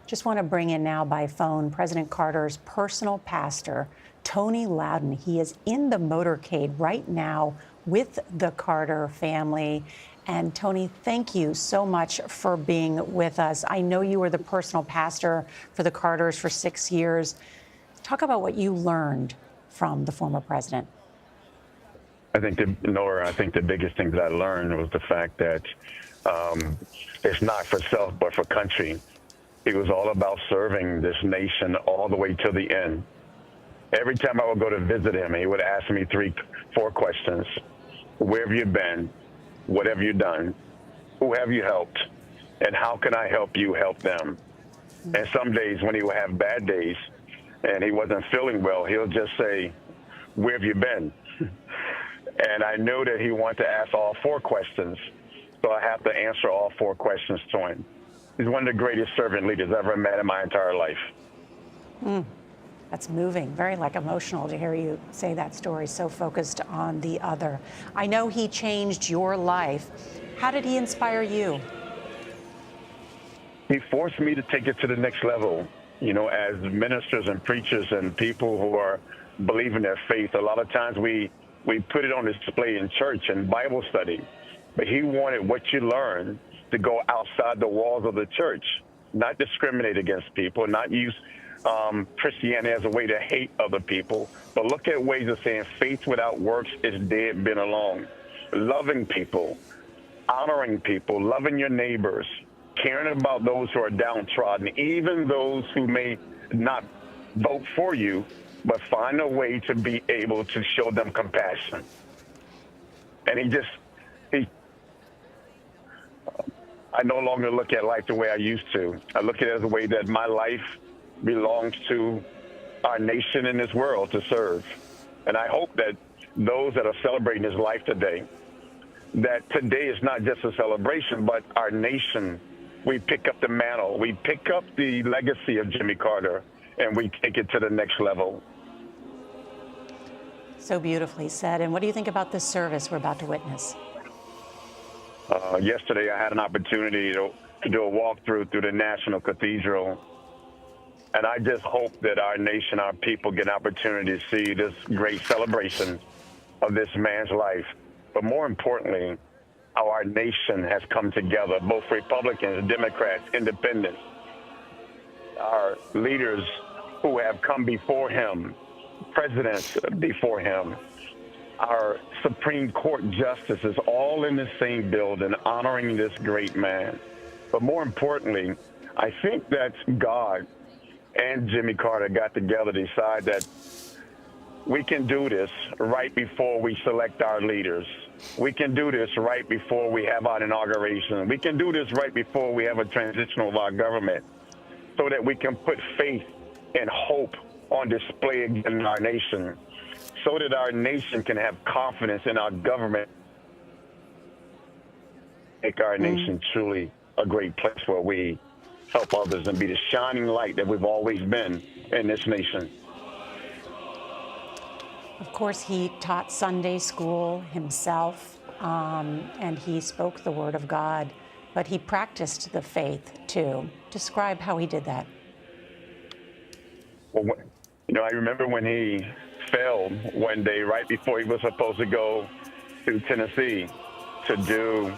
Just want to bring in now by phone President Carter's personal pastor, Tony Lowden. He is in the motorcade right now with the Carter family. And Tony, thank you so much for being with us. I know you were the personal pastor for the Carters for 6 years. Talk about what you learned from the former president. I think the biggest thing that I learned was the fact that it's not for self, but for country. He was all about serving this nation all the way to the end. Every time I would go to visit him, he would ask me 4 questions. Where have you been? What have you done? Who have you helped? And how can I help you help them? And some days when he would have bad days and he wasn't feeling well, he'll just say, where have you been? And I knew that he wanted to ask all 4 questions. So I have to answer all 4 questions to him. He's one of the greatest servant leaders I've ever met in my entire life. That's moving, very emotional to hear you say that story, so focused on the other. I know he changed your life. How did he inspire you? He forced me to take it to the next level. You know, as ministers and preachers and people who are believing their faith, a lot of times we put it on display in church and Bible study. But he wanted what you learn to go outside the walls of the church, not discriminate against people, not use Christianity as a way to hate other people, but look at ways of saying faith without works is dead, been alone. Loving people, honoring people, loving your neighbors, caring about those who are downtrodden, even those who may not vote for you, but find a way to be able to show them compassion. And I no longer look at life the way I used to. I look at it as a way that my life belongs to our nation and this world to serve. And I hope that those that are celebrating his life today, that today is not just a celebration, but our nation, we pick up the mantle, we pick up the legacy of Jimmy Carter, and we take it to the next level. So beautifully said. And what do you think about this service we're about to witness? Yesterday, I had an opportunity to do a walkthrough through the National Cathedral. And I just hope that our nation, our people get an opportunity to see this great celebration of this man's life. But more importantly, how our nation has come together, both Republicans, Democrats, independents, our leaders who have come before him, presidents before him, our Supreme Court justices, all in the same building, honoring this great man. But more importantly, I think that God and Jimmy Carter got together to decide that we can do this right before we select our leaders. We can do this right before we have our inauguration. We can do this right before we have a transition of our government, so that we can put faith and hope on display in our nation, so that our nation can have confidence in our government, make our nation truly a great place where we help others and be the shining light that we've always been in this nation. Of course, he taught Sunday school himself, and he spoke the word of God, but he practiced the faith too. Describe how he did that. Well, I remember when he fell one day right before he was supposed to go to Tennessee to do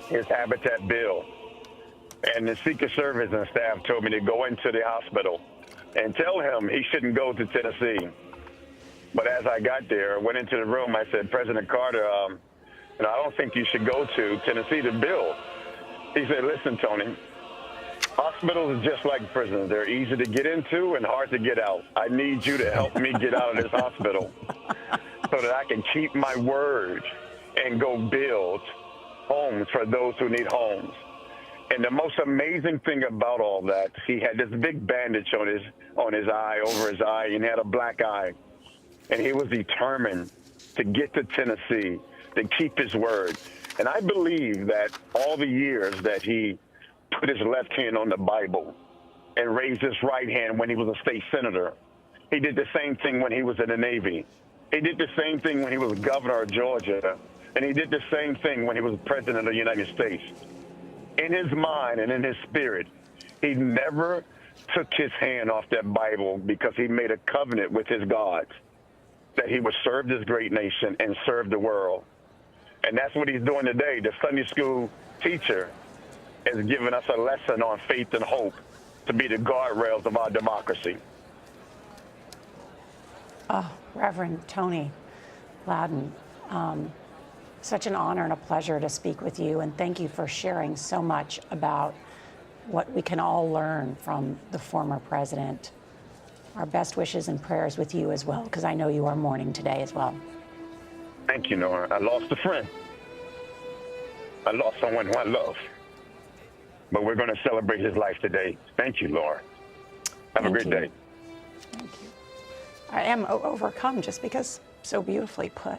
his Habitat bill. And the Secret Service and staff told me to go into the hospital and tell him he shouldn't go to Tennessee. But as I got there, went into the room, I said, President Carter, I don't think you should go to Tennessee to bill. He said, listen, Tony, hospitals are just like prisons. They're easy to get into and hard to get out. I need you to help me get out of this hospital so that I can keep my word and go build homes for those who need homes. And the most amazing thing about all that, he had this big bandage on his eye, over his eye, and he had a black eye. And he was determined to get to Tennessee, to keep his word. And I believe that all the years that he put his left hand on the Bible and raised his right hand when he was a state senator, he did the same thing when he was in the Navy. He did the same thing when he was governor of Georgia. And he did the same thing when he was president of the United States. In his mind and in his spirit, he never took his hand off that Bible because he made a covenant with his God that he would serve this great nation and serve the world. And that's what he's doing today. The Sunday school teacher is giving us a lesson on faith and hope to be the guardrails of our democracy. Oh, Reverend Tony Lowden, such an honor and a pleasure to speak with you, and thank you for sharing so much about what we can all learn from the former president. Our best wishes and prayers with you as well, because I know you are mourning today as well. Thank you, Nora. I lost a friend. I lost someone who I love. But we're going to celebrate his life today. Thank you, Laura. Have a great day. Thank you. I am overcome just because so beautifully put.